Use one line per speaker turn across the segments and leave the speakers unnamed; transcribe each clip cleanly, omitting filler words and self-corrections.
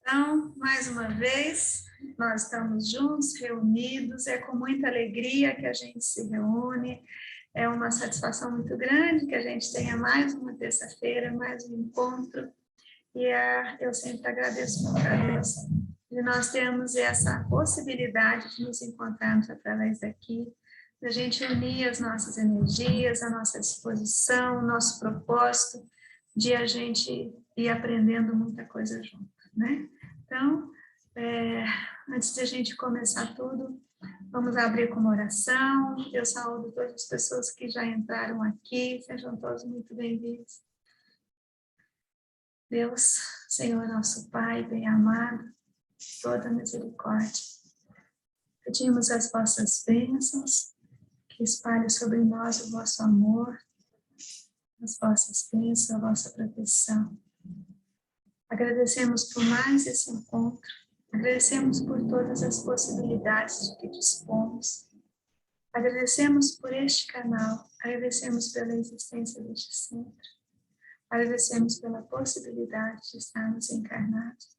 Então, mais uma vez, nós estamos juntos, reunidos, é com muita alegria que a gente se reúne, é uma satisfação muito grande que a gente tenha mais uma terça-feira, mais um encontro, e eu sempre agradeço muito a Deus de nós termos essa possibilidade de nos encontrarmos através daqui, da gente unir as nossas energias, a nossa disposição, o nosso propósito, de a gente ir aprendendo muita coisa junto, né? Então, antes de a gente começar tudo, vamos abrir com uma oração. Eu saúdo todas as pessoas que já entraram aqui, sejam todos muito bem-vindos. Deus, Senhor nosso Pai, bem amado, toda misericórdia, pedimos as vossas bênçãos, que espalhe sobre nós o vosso amor, as vossas bênçãos, a vossa proteção. Agradecemos por mais esse encontro, agradecemos por todas as possibilidades de que dispomos, agradecemos por este canal, agradecemos pela existência deste centro, agradecemos pela possibilidade de estarmos encarnados,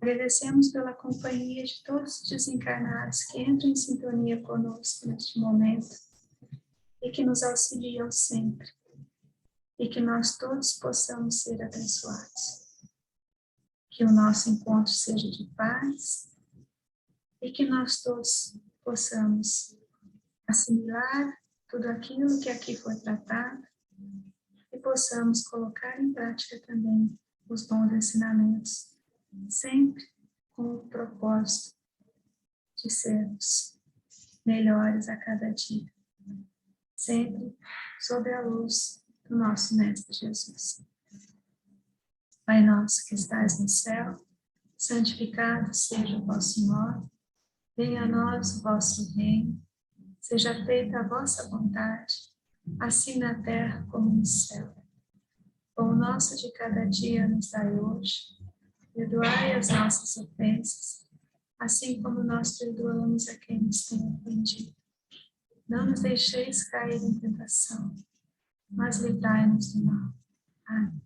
agradecemos pela companhia de todos os desencarnados que entram em sintonia conosco neste momento e que nos auxiliam sempre, e que nós todos possamos ser abençoados. Que o nosso encontro seja de paz e que nós todos possamos assimilar tudo aquilo que aqui foi tratado e possamos colocar em prática também os bons ensinamentos, sempre com o propósito de sermos melhores a cada dia, sempre sob a luz do nosso Mestre Jesus. Pai nosso que estás no céu, santificado seja o vosso nome, venha a nós o vosso reino, seja feita a vossa vontade, assim na terra como no céu. O nosso de cada dia nos dai hoje, perdoai as nossas ofensas, assim como nós perdoamos a quem nos tem ofendido. Não nos deixeis cair em tentação, mas livrai-nos do mal. Amém.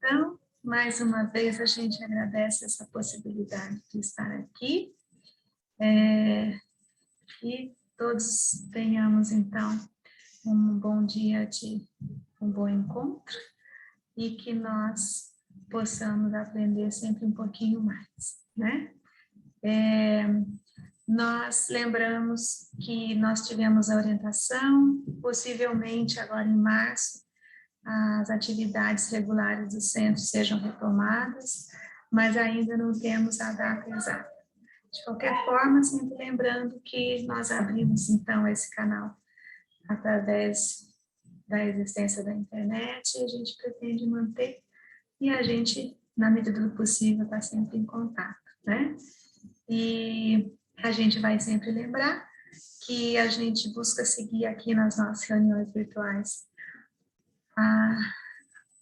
Então, mais uma vez, a gente agradece essa possibilidade de estar aqui. E todos tenhamos, então, um bom dia de um bom encontro e que nós possamos aprender sempre um pouquinho mais, né? Nós lembramos que nós tivemos a orientação, possivelmente agora em março, as atividades regulares do centro sejam retomadas, mas ainda não temos a data exata. De qualquer forma, sempre lembrando que nós abrimos, então, esse canal através da existência da internet e a gente pretende manter e a gente, na medida do possível, está sempre em contato, né? E a gente vai sempre lembrar que a gente busca seguir aqui nas nossas reuniões virtuais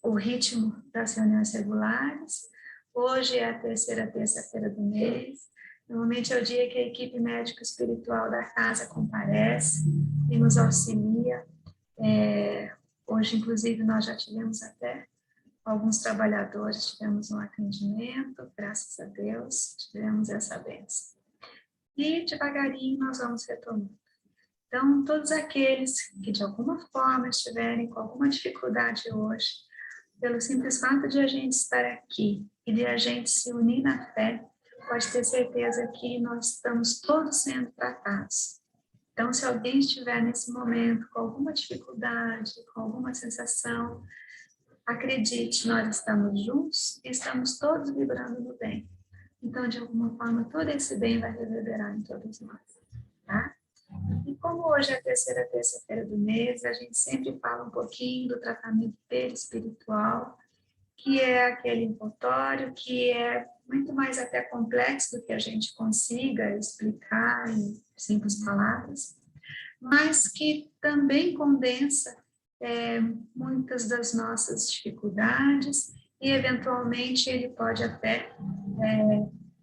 o ritmo das reuniões regulares. Hoje é a terceira terça-feira do mês. Normalmente é o dia que a equipe médico-espiritual da casa comparece e nos auxilia. Hoje, inclusive, nós já tivemos até alguns trabalhadores, tivemos um atendimento, graças a Deus, tivemos essa bênção. E devagarinho nós vamos retomando. Então, todos aqueles que de alguma forma estiverem com alguma dificuldade hoje, pelo simples fato de a gente estar aqui e de a gente se unir na fé, pode ter certeza que nós estamos todos sendo tratados. Então, se alguém estiver nesse momento com alguma dificuldade, com alguma sensação, acredite, nós estamos juntos e estamos todos vibrando no bem. Então, de alguma forma, todo esse bem vai reverberar em todos nós, tá? E como hoje é a terceira terça-feira do mês, a gente sempre fala um pouquinho do tratamento perispiritual, que é aquele envoltório que é muito mais até complexo do que a gente consiga explicar em simples palavras, mas que também condensa muitas das nossas dificuldades e, eventualmente, ele pode até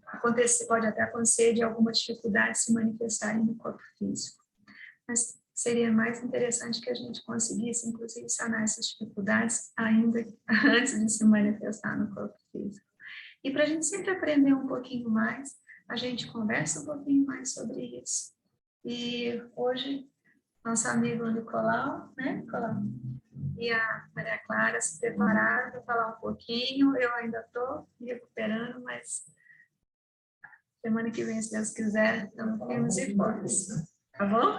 acontecer de alguma dificuldade se manifestarem no corpo físico. Mas seria mais interessante que a gente conseguisse, inclusive, sanar essas dificuldades ainda antes de se manifestar no corpo físico. E para a gente sempre aprender um pouquinho mais, a gente conversa um pouquinho mais sobre isso. E hoje, nosso amigo Nicolau, né, Nicolau? E a Maria Clara se prepararam para falar um pouquinho. Eu ainda estou me recuperando, mas semana que vem, se Deus quiser, estamos firmes e fortes. Tá bom?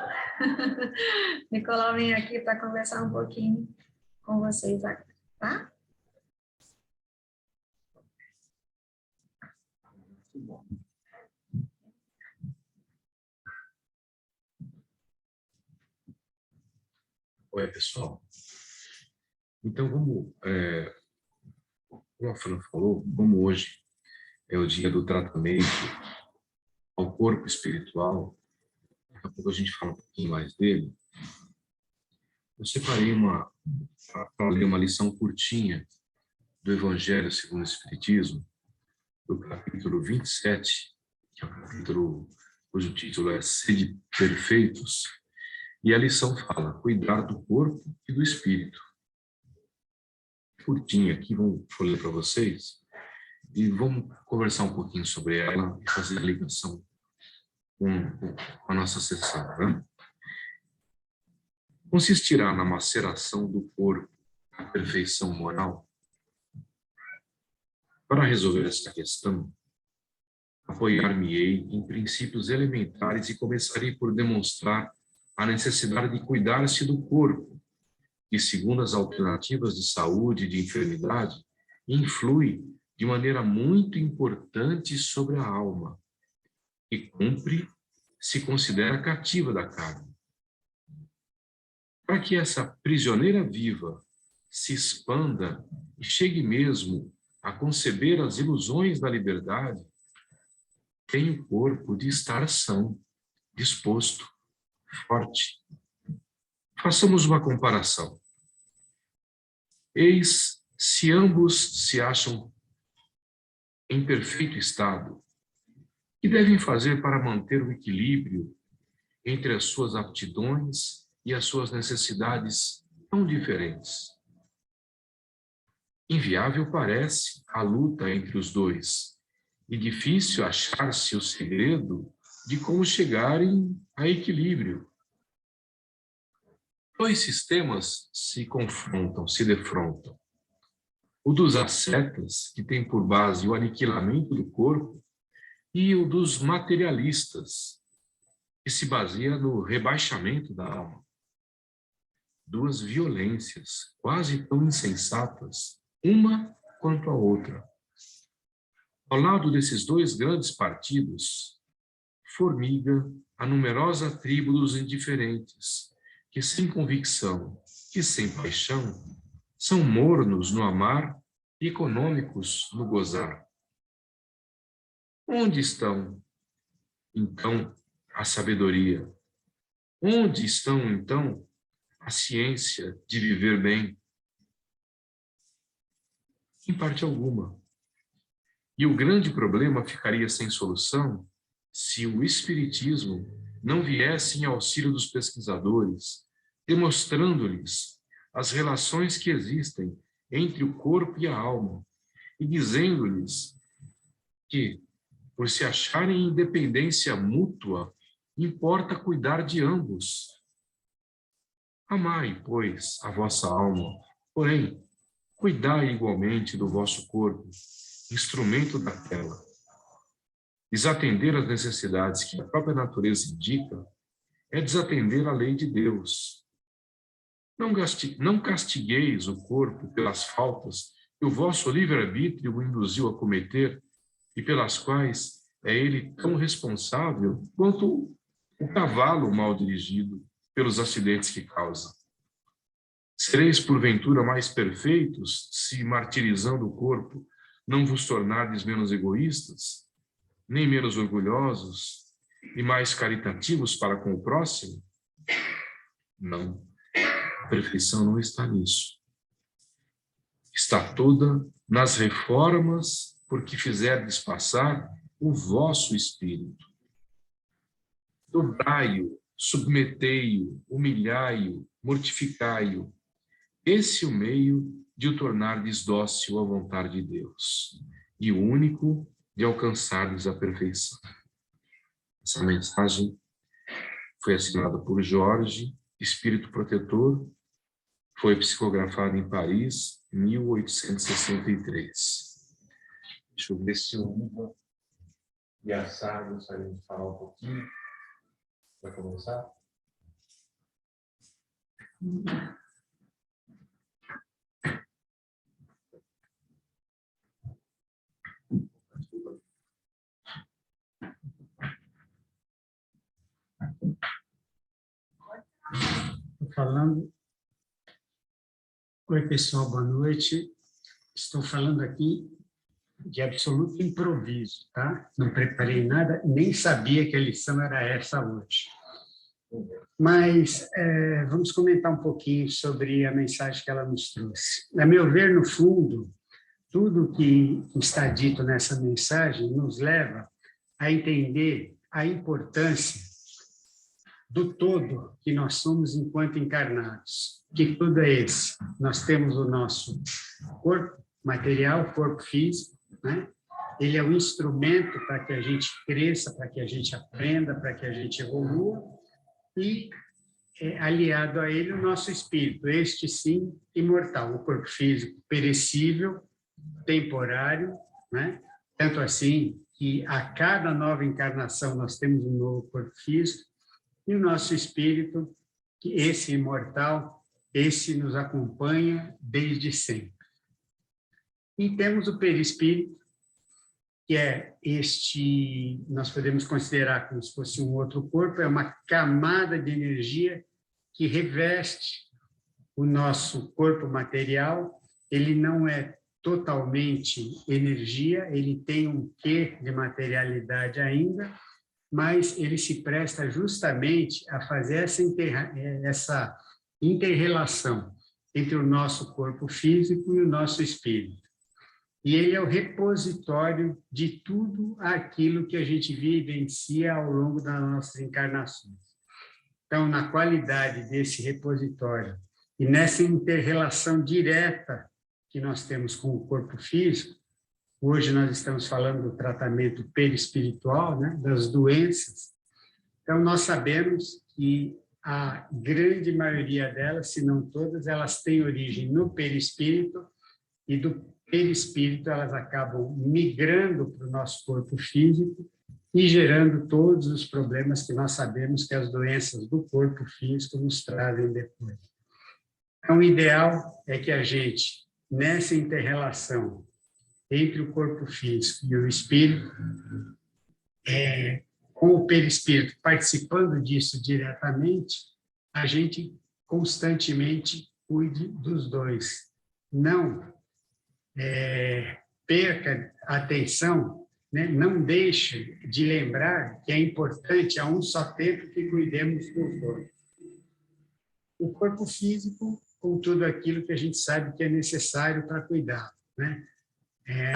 Nicolau vem aqui para conversar um pouquinho com vocês agora, tá?
Oi, pessoal. Então, como a Fran falou, como hoje é o dia do tratamento ao corpo espiritual, daqui a pouco a gente fala um pouquinho mais dele, eu separei para ler uma lição curtinha do Evangelho segundo o Espiritismo, do capítulo 27, que é o capítulo cujo título é Sede Perfeitos, e a lição fala, cuidar do corpo e do espírito. Curtinha aqui, vou ler para vocês, e vamos conversar um pouquinho sobre ela e fazer a ligação com a nossa sessão. Né? Consistirá na maceração do corpo a perfeição moral? Para resolver esta questão, apoiar-me-ei em princípios elementares e começarei por demonstrar a necessidade de cuidar-se do corpo, que, segundo as alternativas de saúde e de enfermidade, influi de maneira muito importante sobre a alma, e cumpre se considera cativa da carne. Para que essa prisioneira viva se expanda e chegue mesmo a conceber as ilusões da liberdade, tem o corpo de estar são, disposto, forte. Façamos uma comparação. Eis se ambos se acham em perfeito estado, que devem fazer para manter o equilíbrio entre as suas aptidões e as suas necessidades tão diferentes. Inviável parece a luta entre os dois, e difícil achar-se o segredo de como chegarem a equilíbrio. Dois sistemas se confrontam, se defrontam. O dos ascetas, que tem por base o aniquilamento do corpo, e o dos materialistas, que se baseia no rebaixamento da alma. Duas violências, quase tão insensatas, uma quanto a outra. Ao lado desses dois grandes partidos, formiga a numerosa tribo dos indiferentes, que sem convicção e sem paixão, são mornos no amar e econômicos no gozar. Onde estão, então, a sabedoria? Onde estão, então, a ciência de viver bem? Em parte alguma. E o grande problema ficaria sem solução se o Espiritismo não viesse em auxílio dos pesquisadores, demonstrando-lhes as relações que existem entre o corpo e a alma, e dizendo-lhes que, por se acharem em independência mútua, importa cuidar de ambos. Amai, pois, a vossa alma, porém, cuidai igualmente do vosso corpo, instrumento daquela. Desatender às necessidades que a própria natureza indica é desatender a lei de Deus. Não castigueis o corpo pelas faltas que o vosso livre-arbítrio o induziu a cometer e pelas quais é ele tão responsável quanto o cavalo mal dirigido pelos acidentes que causa. Sereis, porventura, mais perfeitos se, martirizando o corpo, não vos tornardes menos egoístas, nem menos orgulhosos e mais caritativos para com o próximo? Não. A perfeição não está nisso. Está toda nas reformas por que fizerdes passar o vosso espírito. Dobrai-o, submetei-o, humilhai-o, mortificai-o. Esse é o meio de o tornardes dócil à vontade de Deus. e único de alcançardes a perfeição. Essa mensagem foi assinada por Jorge, espírito protetor, foi psicografada em Paris, 1863. Deixa eu ver se o Iva e a Sara gostariam de falar um pouquinho. Vai começar?
Estou falando. Oi, pessoal, boa noite. Estou falando aqui de absoluto improviso, tá? Não preparei nada, nem sabia que a lição era essa hoje. Mas vamos comentar um pouquinho sobre a mensagem que ela nos trouxe. A meu ver, no fundo, tudo que está dito nessa mensagem nos leva a entender a importância do todo que nós somos enquanto encarnados. Que tudo é esse? Nós temos o nosso corpo material, corpo físico, né? Ele é um instrumento para que a gente cresça, para que a gente aprenda, para que a gente evolua, e aliado a ele o nosso espírito, este sim, imortal, o corpo físico perecível, temporário, né? Tanto assim que a cada nova encarnação nós temos um novo corpo físico, e o nosso espírito, que esse imortal, esse nos acompanha desde sempre. E temos o perispírito, que é este, nós podemos considerar como se fosse um outro corpo, é uma camada de energia que reveste o nosso corpo material. Ele não é totalmente energia, ele tem um quê de materialidade ainda, mas ele se presta justamente a fazer essa inter-relação entre o nosso corpo físico e o nosso espírito. E ele é o repositório de tudo aquilo que a gente vivencia ao longo das nossas encarnações. Então, na qualidade desse repositório e nessa inter-relação direta que nós temos com o corpo físico, hoje nós estamos falando do tratamento perispiritual, né, das doenças. Então, nós sabemos que a grande maioria delas, se não todas, elas têm origem no perispírito, e do perispírito elas acabam migrando para o nosso corpo físico e gerando todos os problemas que nós sabemos que as doenças do corpo físico nos trazem depois. Então, o ideal é que a gente, nessa inter-relação entre o corpo físico e o espírito, com o perispírito participando disso diretamente, a gente constantemente cuide dos dois. Não perca a atenção, né? Não deixe de lembrar que é importante a um só tempo que cuidemos do corpo. O corpo físico, com tudo aquilo que a gente sabe que é necessário para cuidar, né?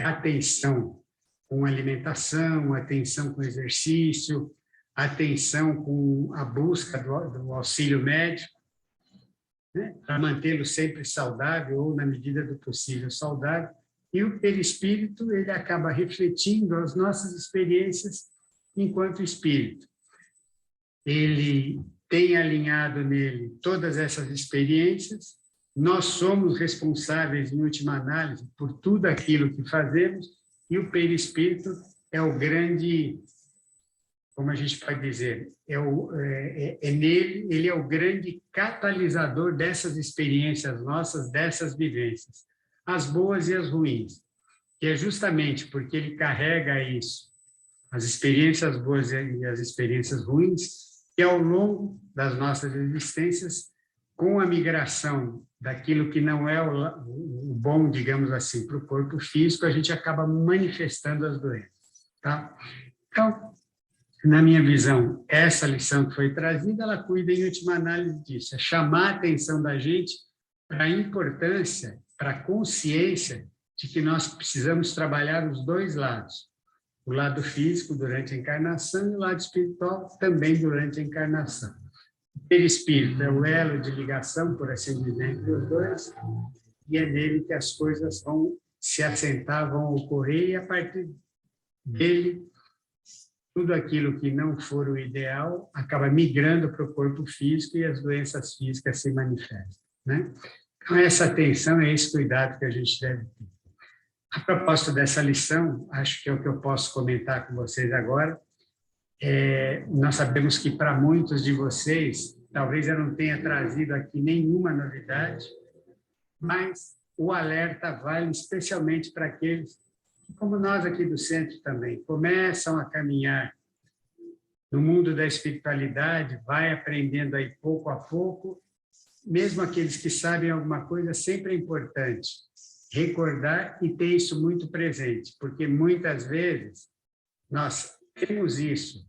Atenção com alimentação, atenção com exercício, atenção com a busca do auxílio médico, né, para mantê-lo sempre saudável ou, na medida do possível, saudável. E o perispírito, ele acaba refletindo as nossas experiências enquanto espírito. Ele tem alinhado nele todas essas experiências. Nós somos responsáveis, em última análise, por tudo aquilo que fazemos, e o perispírito é o grande, como a gente pode dizer, nele, ele é o grande catalisador dessas experiências nossas, dessas vivências, as boas e as ruins, que é justamente porque ele carrega isso, as experiências boas e as experiências ruins, que ao longo das nossas existências, com a migração daquilo que não é o bom, digamos assim, para o corpo físico, a gente acaba manifestando as doenças, tá? Então, na minha visão, essa lição que foi trazida, ela cuida em última análise disso, é chamar a atenção da gente para a importância, para a consciência de que nós precisamos trabalhar os dois lados, o lado físico durante a encarnação e o lado espiritual também durante a encarnação. O perispírito é o elo de ligação, por assim dizer, entre os dois, e é nele que as coisas vão se assentavam a ocorrer, e a partir dele, tudo aquilo que não for o ideal acaba migrando para o corpo físico e as doenças físicas se manifestam, né? Então, essa atenção, esse cuidado que a gente deve ter. A propósito dessa lição, acho que é o que eu posso comentar com vocês agora. Nós sabemos que para muitos de vocês, talvez eu não tenha trazido aqui nenhuma novidade, mas o alerta vale especialmente para aqueles que, como nós aqui do centro também, começam a caminhar no mundo da espiritualidade, vai aprendendo aí pouco a pouco. Mesmo aqueles que sabem alguma coisa, sempre é importante recordar e ter isso muito presente, porque muitas vezes nós temos isso,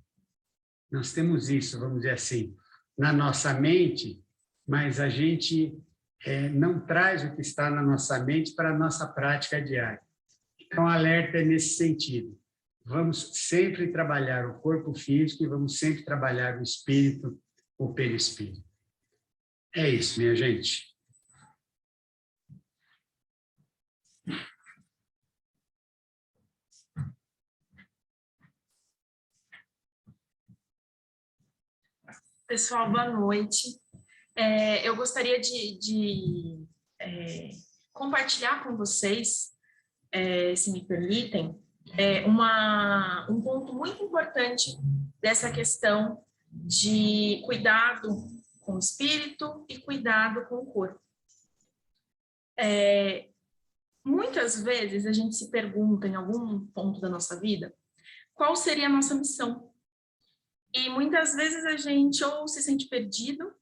vamos dizer assim, na nossa mente, mas a gente não traz o que está na nossa mente para a nossa prática diária. Então, alerta é nesse sentido. Vamos sempre trabalhar o corpo físico e vamos sempre trabalhar o espírito, o perispírito. É isso, minha gente.
Pessoal, boa noite. Eu gostaria de compartilhar com vocês, se me permitem, um ponto muito importante dessa questão de cuidado com o espírito e cuidado com o corpo. Muitas vezes a gente se pergunta em algum ponto da nossa vida qual seria a nossa missão. E muitas vezes a gente ou se sente perdido,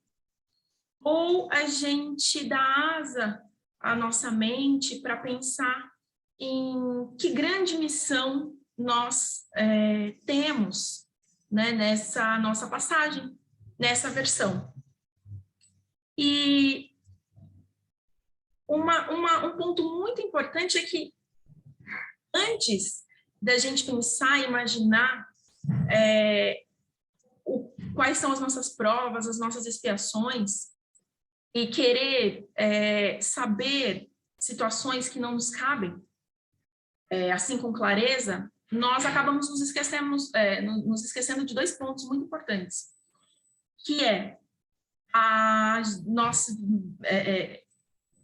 ou a gente dá asa à nossa mente para pensar em que grande missão nós temos, né, nessa nossa passagem, nessa versão. E um ponto muito importante é que antes da gente pensar e imaginar quais são as nossas provas, as nossas expiações, e querer saber situações que não nos cabem, assim com clareza, nós acabamos nos esquecendo de dois pontos muito importantes, que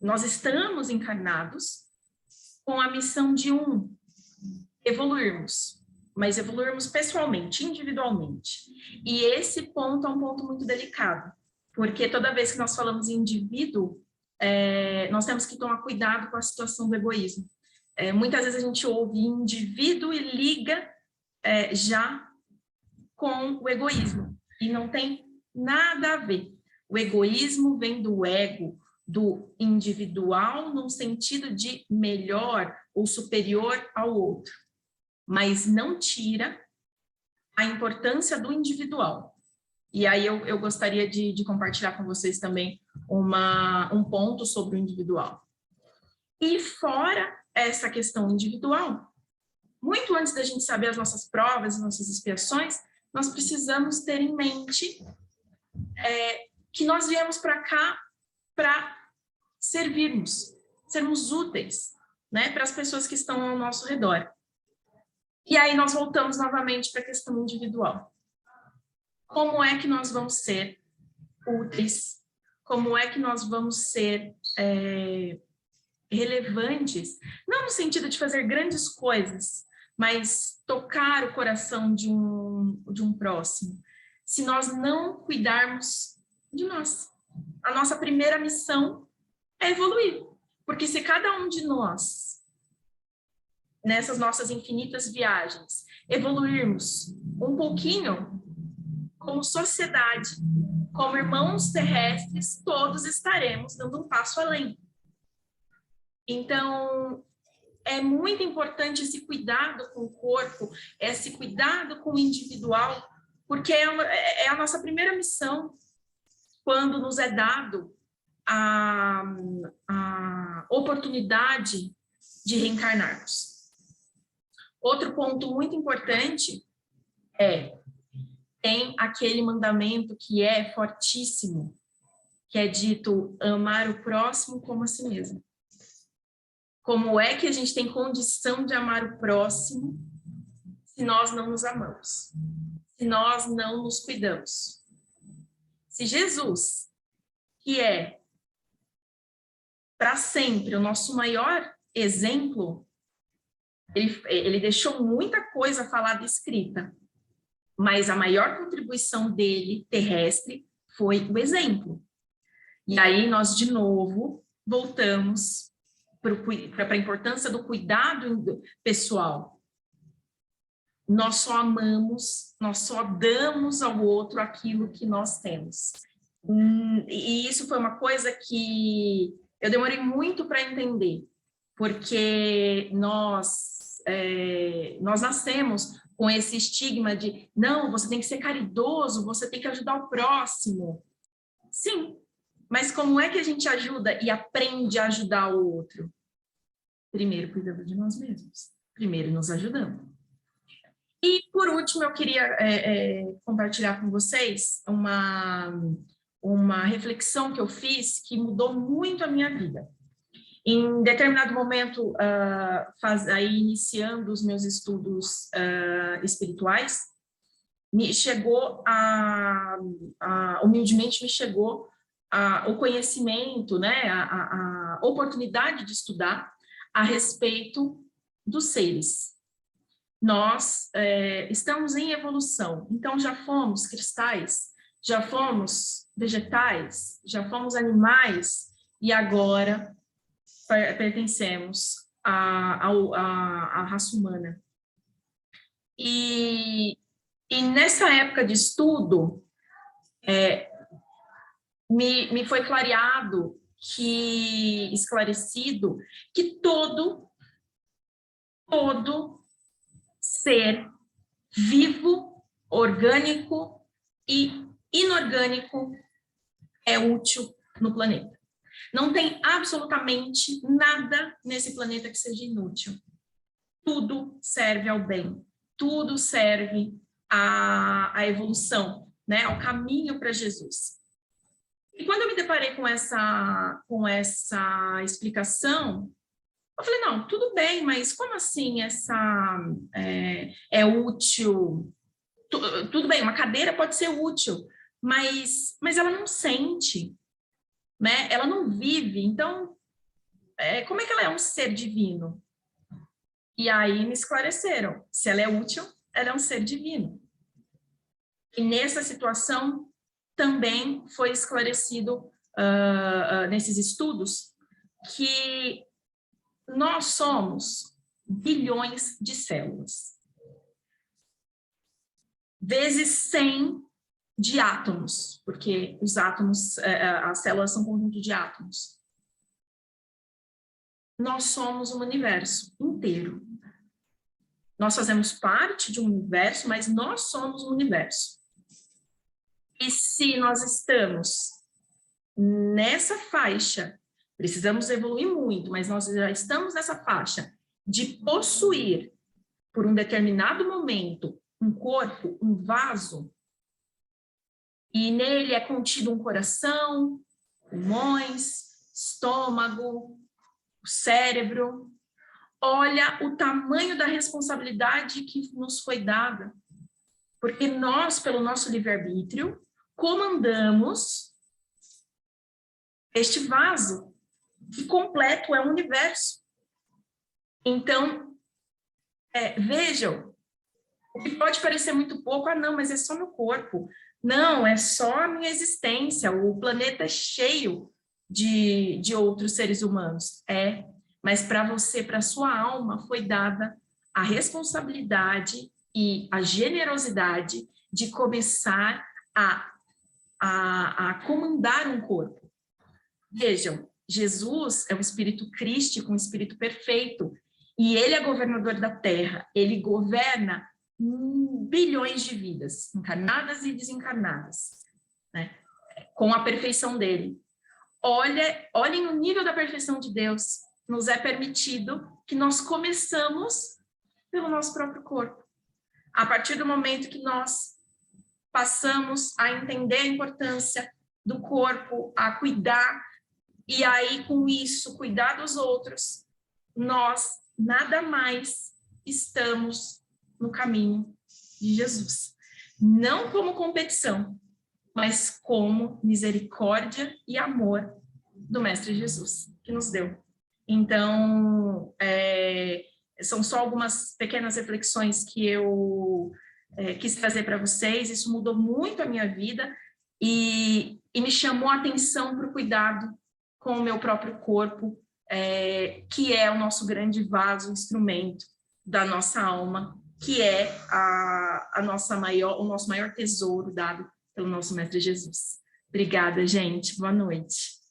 nós estamos encarnados com a missão de evoluirmos, mas evoluirmos pessoalmente, individualmente. E esse ponto é um ponto muito delicado, porque toda vez que nós falamos em indivíduo, nós temos que tomar cuidado com a situação do egoísmo. Muitas vezes a gente ouve indivíduo e liga já com o egoísmo, e não tem nada a ver. O egoísmo vem do ego, do individual, num sentido de melhor ou superior ao outro, mas não tira a importância do individual. E aí eu gostaria de compartilhar com vocês também um ponto sobre o individual. E fora essa questão individual, muito antes da gente saber as nossas provas, as nossas expiações, nós precisamos ter em mente que nós viemos para cá para servirmos, sermos úteis, né, para as pessoas que estão ao nosso redor. E aí nós voltamos novamente para a questão individual. Como é que nós vamos ser úteis? Como é que nós vamos ser relevantes? Não no sentido de fazer grandes coisas, mas tocar o coração de um próximo. Se nós não cuidarmos de nós. A nossa primeira missão é evoluir. Porque se cada um de nós, nessas nossas infinitas viagens, evoluirmos um pouquinho, como sociedade, como irmãos terrestres, todos estaremos dando um passo além. Então, é muito importante esse cuidado com o corpo, esse cuidado com o individual, porque é a nossa primeira missão quando nos é dado a oportunidade de reencarnarmos. Outro ponto muito importante tem aquele mandamento que é fortíssimo, que é dito amar o próximo como a si mesmo. Como é que a gente tem condição de amar o próximo se nós não nos amamos? Se nós não nos cuidamos? Se Jesus, que é para sempre o nosso maior exemplo, ele deixou muita coisa falada e escrita, mas a maior contribuição dele, terrestre, foi o exemplo. E aí nós, de novo, voltamos para a importância do cuidado pessoal. Nós só amamos, nós só damos ao outro aquilo que nós temos. E isso foi uma coisa que eu demorei muito para entender, porque nós nascemos com esse estigma de, não, você tem que ser caridoso, você tem que ajudar o próximo. Sim, mas como é que a gente ajuda e aprende a ajudar o outro? Primeiro, cuidando de nós mesmos. Primeiro, nos ajudando. E, por último, eu queria compartilhar com vocês uma reflexão que eu fiz que mudou muito a minha vida. Em determinado momento, iniciando os meus estudos espirituais, humildemente me chegou o conhecimento, né, a oportunidade de estudar a respeito dos seres. Nós estamos em evolução, então já fomos cristais, já fomos vegetais, já fomos animais, e agora pertencemos à raça humana. E nessa época de estudo, me foi clareado, esclarecido, que todo ser vivo, orgânico e inorgânico é útil no planeta. Não tem absolutamente nada nesse planeta que seja inútil. Tudo serve ao bem, tudo serve à evolução, né? Ao caminho para Jesus. E quando eu me deparei com essa explicação, eu falei, não, tudo bem, mas como assim é útil? Tudo bem, uma cadeira pode ser útil, mas ela não sente, né? Ela não vive, então, como é que ela é um ser divino? E aí me esclareceram, se ela é útil, ela é um ser divino. E nessa situação também foi esclarecido nesses estudos que nós somos bilhões de células, vezes 100 de átomos, porque os átomos, as células são um conjunto de átomos. Nós somos um universo inteiro. Nós fazemos parte de um universo, mas nós somos um universo. E se nós estamos nessa faixa, precisamos evoluir muito, mas nós já estamos nessa faixa de possuir, por um determinado momento, um corpo, um vaso, e nele é contido um coração, pulmões, estômago, o cérebro. Olha o tamanho da responsabilidade que nos foi dada, porque nós, pelo nosso livre-arbítrio, comandamos este vaso, que completo é o universo. Então, vejam, o que pode parecer muito pouco, não, mas é só meu corpo. Não, é só a minha existência, o planeta é cheio de outros seres humanos. Mas para você, para sua alma, foi dada a responsabilidade e a generosidade de começar a comandar um corpo. Vejam, Jesus é um espírito crístico, um espírito perfeito, e ele é governador da Terra, ele governa bilhões de vidas, encarnadas e desencarnadas, né? Com a perfeição dele. Olhem o nível da perfeição de Deus. Nos é permitido que nós começamos pelo nosso próprio corpo. A partir do momento que nós passamos a entender a importância do corpo, a cuidar, e aí com isso cuidar dos outros, nós nada mais estamos no caminho de Jesus. Não como competição, mas como misericórdia e amor do Mestre Jesus, que nos deu. Então, são só algumas pequenas reflexões que eu quis trazer para vocês. Isso mudou muito a minha vida e me chamou a atenção para o cuidado com o meu próprio corpo, que é o nosso grande vaso, instrumento da nossa alma, que é o nosso maior tesouro dado pelo nosso Mestre Jesus. Obrigada, gente. Boa noite.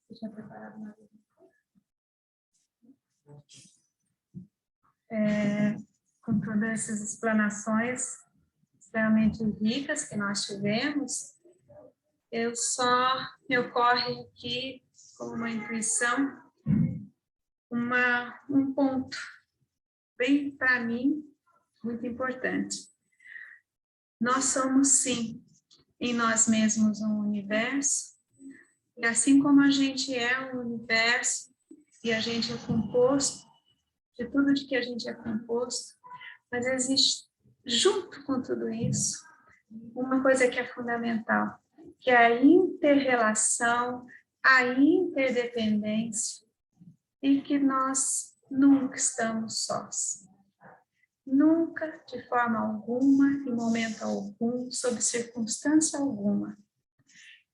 Você tinha preparado uma vez?
Com todas essas explanações extremamente ricas que nós tivemos, me ocorre aqui, como uma intuição, um ponto, bem para mim, muito importante. Nós somos, sim, em nós mesmos um universo, e assim como a gente é um universo, e a gente é composto de tudo de que a gente é composto, mas existe, junto com tudo isso, uma coisa que é fundamental, que é a inter-relação, a interdependência, e que nós nunca estamos sós. Nunca, de forma alguma, em momento algum, sob circunstância alguma.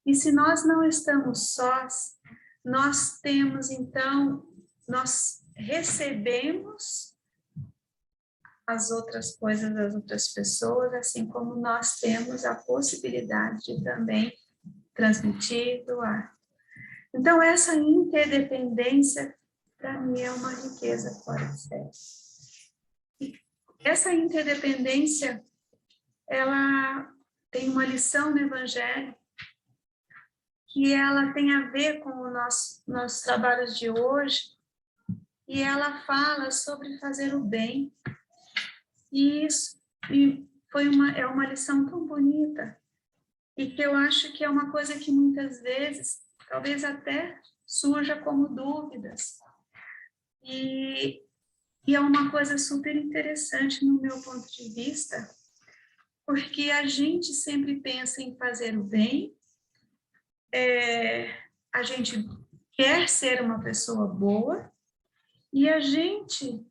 E se nós não estamos sós, nós temos, então, nós recebemos as outras coisas das outras pessoas, assim como nós temos a possibilidade de também transmitir, doar. Então, essa interdependência, para mim, é uma riqueza fora de série. E essa interdependência, ela tem uma lição no Evangelho, que ela tem a ver com o nossos trabalhos de hoje, e ela fala sobre fazer o bem. E isso é uma lição tão bonita, e que eu acho que é uma coisa que muitas vezes, talvez até surja como dúvidas. E é uma coisa super interessante no meu ponto de vista, porque a gente sempre pensa em fazer o bem, a gente quer ser uma pessoa boa, e a gente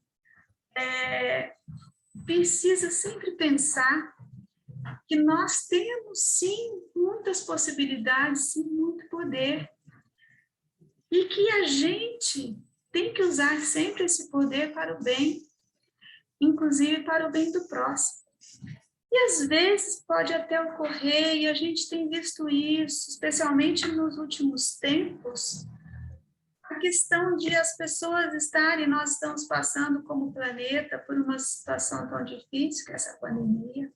precisa sempre pensar que nós temos, sim, muitas possibilidades, sim, muito poder, e que a gente tem que usar sempre esse poder para o bem, inclusive para o bem do próximo. E às vezes pode até ocorrer, e a gente tem visto isso, especialmente nos últimos tempos, a questão de as pessoas estarem, nós estamos passando como planeta por uma situação tão difícil, que é essa pandemia.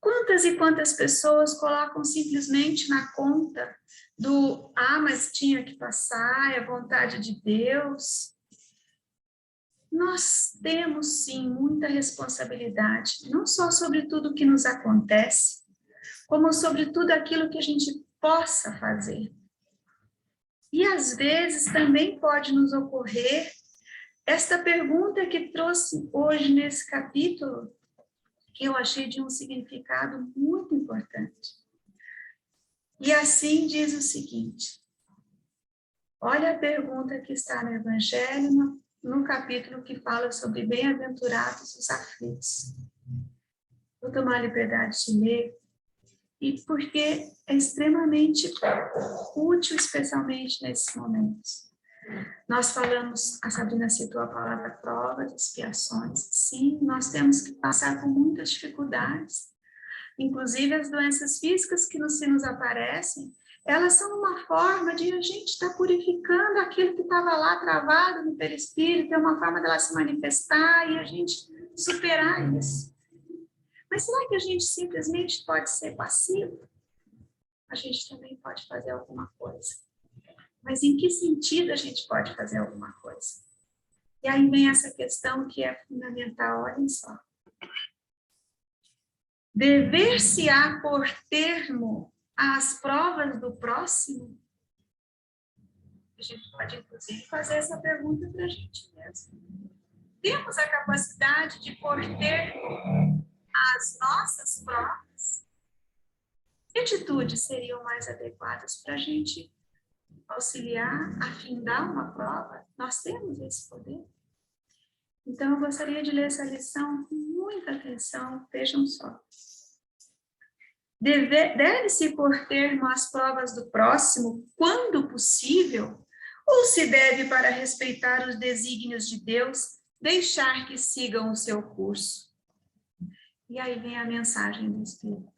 Quantas e quantas pessoas colocam simplesmente na conta do, mas tinha que passar, é a vontade de Deus. Nós temos, sim, muita responsabilidade, não só sobre tudo o que nos acontece, como sobre tudo aquilo que a gente possa fazer. E, às vezes, também pode nos ocorrer esta pergunta que trouxe hoje nesse capítulo, que eu achei de um significado muito importante. E assim diz o seguinte: olha a pergunta que está no Evangelho, no capítulo que fala sobre bem-aventurados os aflitos. Vou tomar a liberdade de ler, e porque é extremamente útil, especialmente nesses momentos. Nós falamos, a Sabrina citou a palavra provas, expiações. Sim, nós temos que passar por muitas dificuldades, inclusive as doenças físicas que nos aparecem, elas são uma forma de a gente estar purificando aquilo que estava lá travado no perispírito, é uma forma dela se manifestar e a gente superar isso. Mas será que a gente simplesmente pode ser passivo? A gente também pode fazer alguma coisa. Mas em que sentido a gente pode fazer alguma coisa? E aí vem essa questão que é fundamental, olhem só. Dever-se-á por termo às provas do próximo? A gente pode, inclusive, fazer essa pergunta para a gente mesmo. Temos a capacidade de pôr termo às nossas provas? Que atitudes seriam mais adequadas para a gente auxiliar, afindar uma prova? Nós temos esse poder? Então, eu gostaria de ler essa lição com muita atenção. Vejam só. Deve-se pôr termo às provas do próximo, quando possível, ou se deve, para respeitar os desígnios de Deus, deixar que sigam o seu curso? E aí vem a mensagem do Espírito.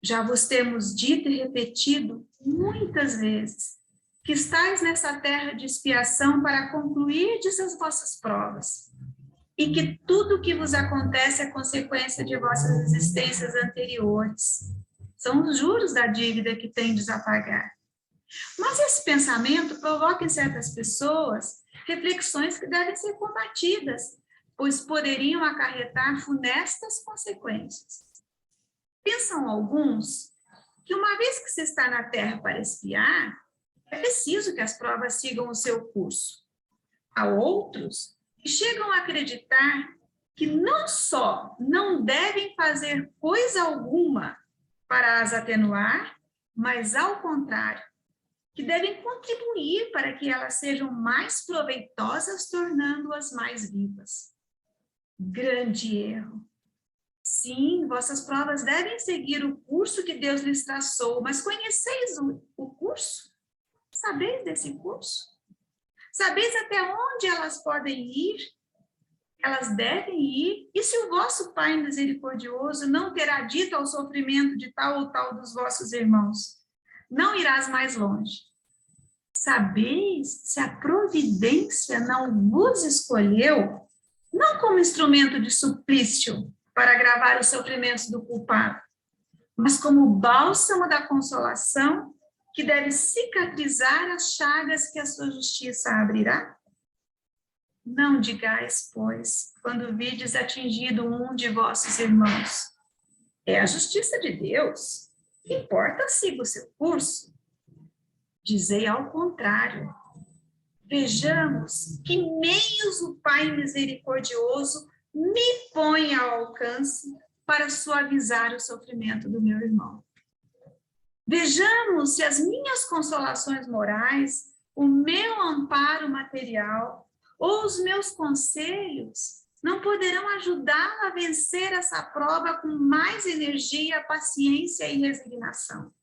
Já vos temos dito e repetido muitas vezes que estáis nessa terra de expiação para concluirdes as vossas provas, e que tudo o que vos acontece é consequência de vossas existências anteriores. São os juros da dívida que tendes a pagar. Mas esse pensamento provoca em certas pessoas reflexões que devem ser combatidas, pois poderiam acarretar funestas consequências. Pensam alguns que uma vez que se está na terra para expiar, é preciso que as provas sigam o seu curso. Há outros que chegam a acreditar que não só não devem fazer coisa alguma para as atenuar, mas, ao contrário, que devem contribuir para que elas sejam mais proveitosas, tornando-as mais vivas. Grande erro. Sim, vossas provas devem seguir o curso que Deus lhes traçou, mas conheceis o curso? Sabeis desse curso? Sabeis até onde elas podem ir? Elas devem ir? E se o vosso Pai misericordioso não terá dito ao sofrimento de tal ou tal dos vossos irmãos, não irás mais longe? Sabeis se a providência não vos escolheu, não como instrumento de suplício para agravar os sofrimentos do culpado, mas como bálsamo da consolação que deve cicatrizar as chagas que a sua justiça abrirá? Não digais, pois, quando vides atingido um de vossos irmãos, é a justiça de Deus, que importa siga o seu curso. Dizei ao contrário. Vejamos que meios o Pai misericordioso me põe ao alcance para suavizar o sofrimento do meu irmão. Vejamos se as minhas consolações morais, o meu amparo material ou os meus conselhos não poderão ajudá-lo a vencer essa prova com mais energia, paciência e resignação.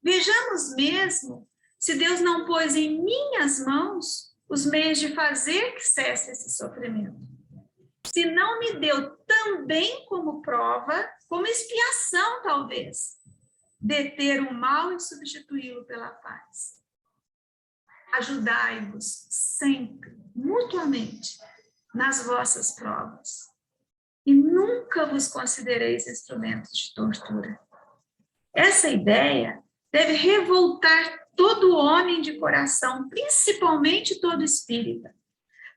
Vejamos mesmo se Deus não pôs em minhas mãos os meios de fazer que cesse esse sofrimento. Se não me deu também como prova, como expiação talvez, deter o mal e substituí-lo pela paz. Ajudai-vos sempre, mutuamente, nas vossas provas. E nunca vos considereis instrumentos de tortura. Essa ideia deve revoltar todo homem de coração, principalmente todo espírita,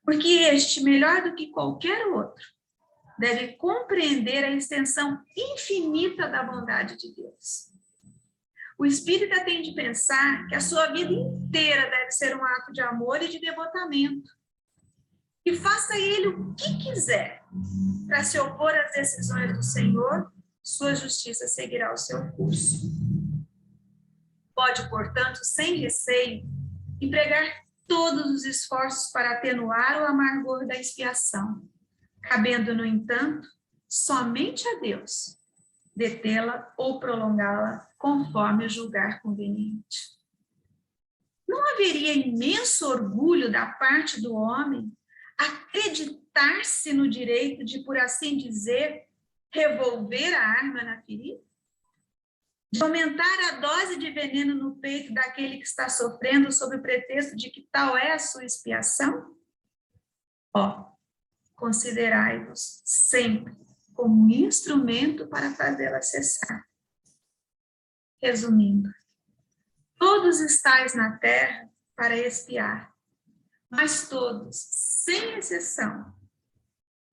porque este, melhor do que qualquer outro, deve compreender a extensão infinita da bondade de Deus. O espírita tem de pensar que a sua vida inteira deve ser um ato de amor e de devotamento, e faça ele o que quiser para se opor às decisões do Senhor, sua justiça seguirá o seu curso. Pode, portanto, sem receio, empregar todos os esforços para atenuar o amargor da expiação, cabendo, no entanto, somente a Deus detê-la ou prolongá-la conforme julgar conveniente. Não haveria imenso orgulho da parte do homem acreditar-se no direito de, por assim dizer, revolver a arma na ferida? De aumentar a dose de veneno no peito daquele que está sofrendo sob o pretexto de que tal é a sua expiação? Considerai-vos sempre como instrumento para fazê-la cessar. Resumindo, Todos estáis na terra para expiar, mas todos, sem exceção,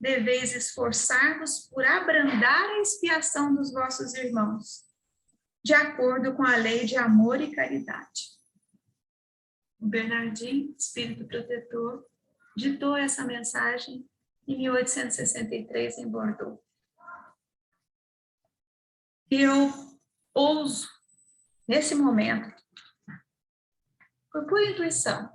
deveis esforçar-vos por abrandar a expiação dos vossos irmãos, de acordo com a lei de amor e caridade. O Bernardinho, espírito protetor, ditou essa mensagem em 1863 em Bordeaux. E eu ouso, nesse momento, por pura intuição,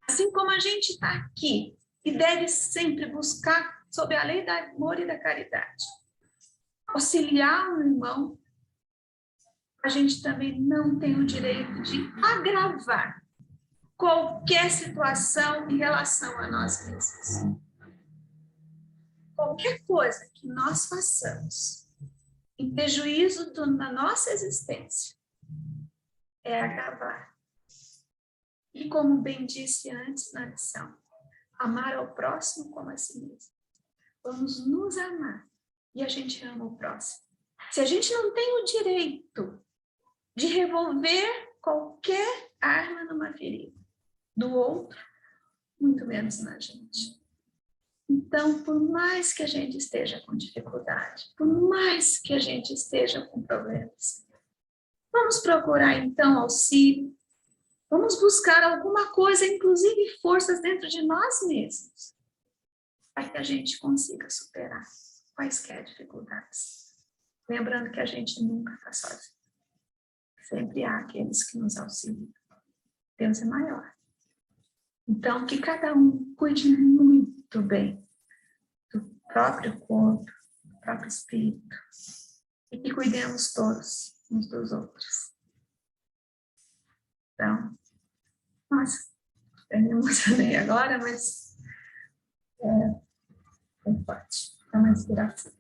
assim como a gente está aqui e deve sempre buscar, sob a lei do amor e da caridade, auxiliar um irmão, a gente também não tem o direito de agravar qualquer situação em relação a nós mesmos. Qualquer coisa que nós façamos em prejuízo da nossa existência é agravar. E como bem disse antes na lição, amar ao próximo como a si mesmo. Vamos nos amar e a gente ama o próximo. Se a gente não tem o direito de revolver qualquer arma numa ferida do outro, muito menos na gente. Então, por mais que a gente esteja com dificuldade, por mais que a gente esteja com problemas, vamos procurar então auxílio, vamos buscar alguma coisa, inclusive forças dentro de nós mesmos, para que a gente consiga superar quaisquer dificuldades. Lembrando que a gente nunca está sozinho. Sempre há aqueles que nos auxiliam. Deus é maior. Então, que cada um cuide muito bem do próprio corpo, do próprio espírito, e que cuidemos todos uns dos outros. Então, nossa, eu me emocionei agora, mas é forte, é uma inspiração.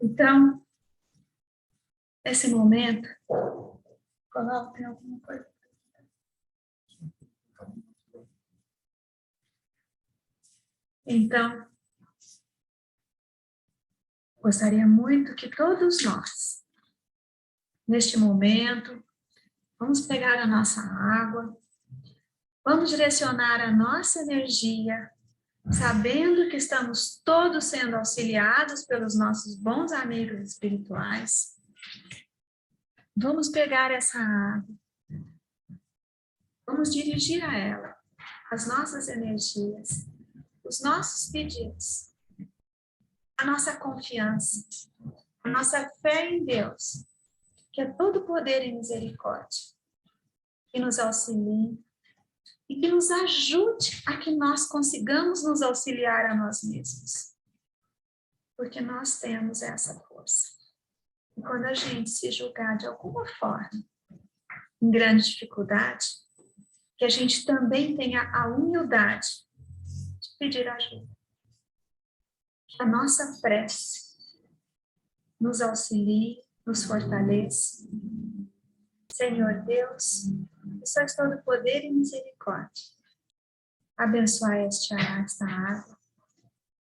Então, nesse momento, Colau, tem alguma coisa? Então, gostaria muito que todos nós, neste momento, vamos pegar a nossa água, vamos direcionar a nossa energia, sabendo que estamos todos sendo auxiliados pelos nossos bons amigos espirituais. Vamos pegar essa água, vamos dirigir a ela as nossas energias, os nossos pedidos, a nossa confiança, a nossa fé em Deus, que é todo poder e misericórdia, que nos auxilie e que nos ajude a que nós consigamos nos auxiliar a nós mesmos. Porque nós temos essa força. E quando a gente se julgar de alguma forma em grande dificuldade, que a gente também tenha a humildade de pedir ajuda. Que a nossa prece nos auxilie, nos fortaleça. Senhor Deus, que sois todo poder e misericórdia, abençoai esta água,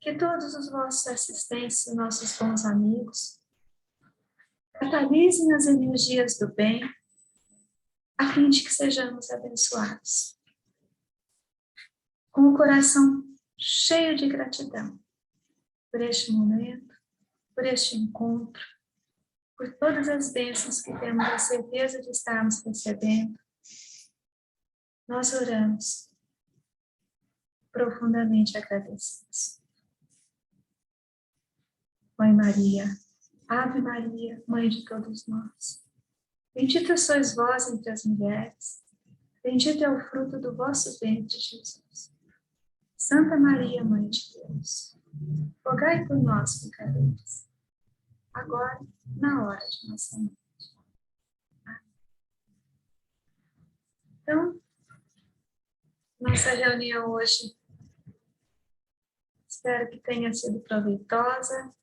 que todos os vossos assistentes, nossos bons amigos, catalisem as energias do bem, a fim de que sejamos abençoados. Com o coração cheio de gratidão por este momento, por este encontro, por todas as bênçãos que temos a certeza de estarmos recebendo, nós oramos profundamente agradecidos. Mãe Maria, Ave Maria, Mãe de todos nós, bendita sois vós entre as mulheres, bendito é o fruto do vosso ventre, Jesus. Santa Maria, Mãe de Deus, rogai por nós, pecadores, agora e na hora de nossa morte. Então, nossa reunião hoje, espero que tenha sido proveitosa.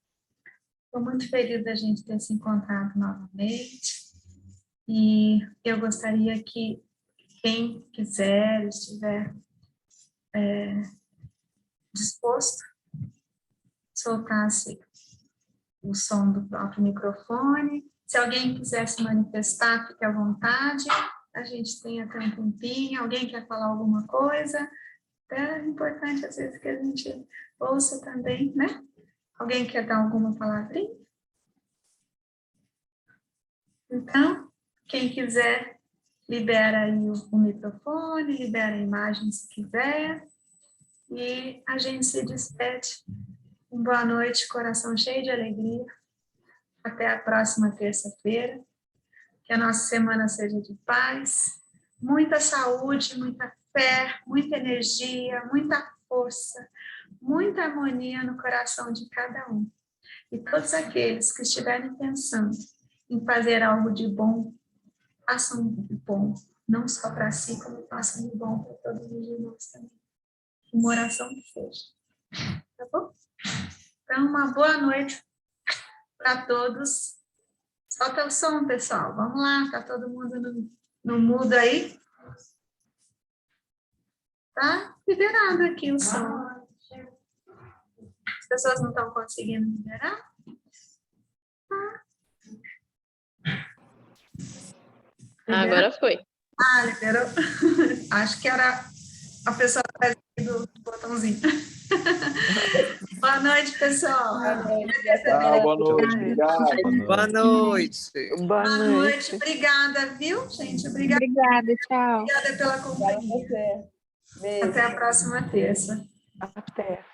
Estou muito feliz da gente ter se encontrado novamente. E eu gostaria que quem quiser, estiver disposto, soltasse o som do próprio microfone, Se alguém quiser se manifestar, fique à vontade. A gente tem até um tempinho. Alguém quer falar alguma coisa? É importante, às vezes, que a gente ouça também, né? Alguém quer dar alguma palavrinha? Então, quem quiser, libera aí o microfone, libera a imagem se quiser. E a gente se despede. Boa noite, coração cheio de alegria. Até a próxima terça-feira. Que a nossa semana seja de paz, muita saúde, muita fé, muita energia, muita força, muita harmonia no coração de cada um. E todos aqueles que estiverem pensando em fazer algo de bom, façam de bom, não só para si, como façam de bom para todos os irmãos também. Uma oração que seja. Tá bom? Então, uma boa noite para todos. Solta o som, pessoal. Vamos lá, tá todo mundo no mudo aí? Tá liberado aqui o som. As pessoas não estão conseguindo liberar? Tá.
Agora foi.
Ah, liberou. Acho que era a pessoa atrás do botãozinho. Boa noite, pessoal.
Boa noite, obrigado.
Boa noite.
Boa noite. Obrigada, viu, gente? Obrigada,
tchau.
Obrigada pela companhia.
Beijo.
Até a próxima terça.
Até.